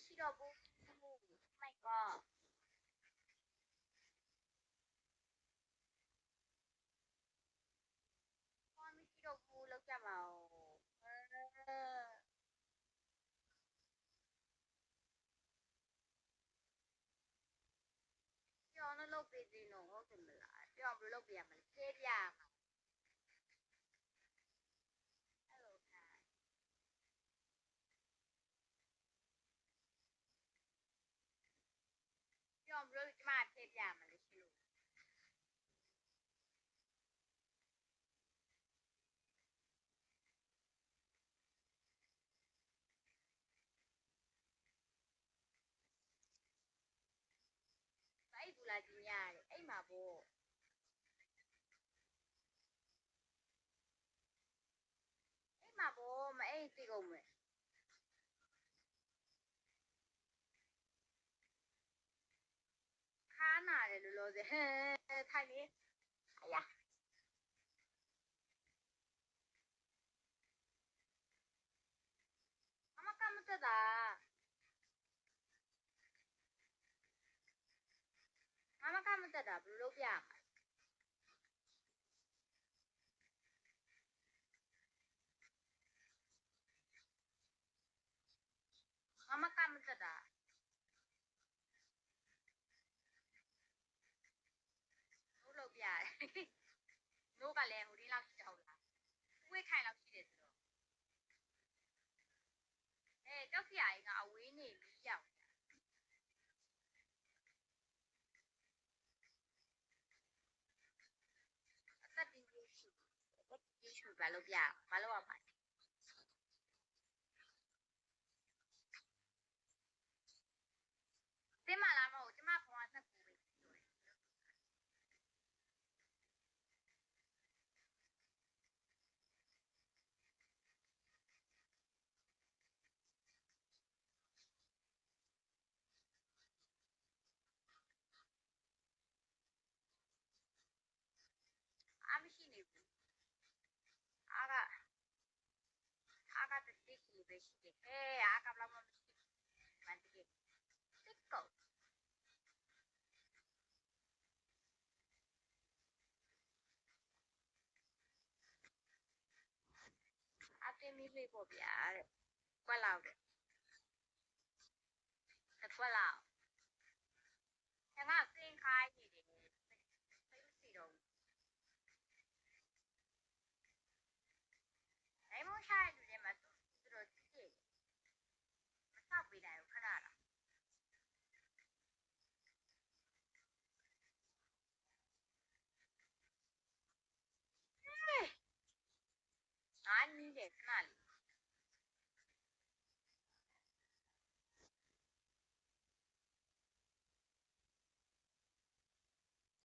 မရှိတော့ဘူး my god ဘာမရှိတော့ဘူးလောက်ကြပါဦးပြောင်းလို့ပေးသေးနော်ဟုတ်တယ်မလားပြောင်းလို့ပေးရမလဲဖြည့်ပြမှာအဲ့လိုထားပြောင်းလို့ကျမဖြည့်ပြမှာလေရှိလို့အဲ့ဘူးလားဒီညရတယ်အဲ့မှာပေါ့အဲ့မှာပေါ့မအဲ့သိကုန်မယ်ခါနာတယ်လို့လို့စေဟဲထိုင်နေအရာအမကမတက်တာအမကမတက်တာဘယ်လိုလုပ်ပြမှာအမကမတက်တာလို့လုပ်ပြတယ်တို့ကလည်းဟိုဒီလောက်ရှိတယ်ဟုတ်လားဝေးခိုင်လောက်ရှိတယ်ဆိုတော့ကြောက်စရာကြီးကအဝေးနေပြီးရောက်အသက်တင်းကြီးရှိအသက်ကြီးရှိဘာလို့ပြဘာလို့ရမှာတင်းမလားမဟုတ်ကျမဖုန်းကနှစ်ခုပဲအားမရှိနေဘူးအားကတတိကြီးပဲရှိတယ်အားကဘလောက်မှမရှိဘူးမန်တကယ်တစ်ကောအတင်းမိလေးပေါ့ဗျာတဲ့ကွက်လောက်တဲ့ကွက်လောက်ငါစင်ခိုင်းနေတယ်သိစီတော့နိုင်မရှာရလူတွေမှာသူတို့ကြည့်မဆောက်ပေးနိုင်ဘူးခဏလားငါနီးတယ်ခဏလေး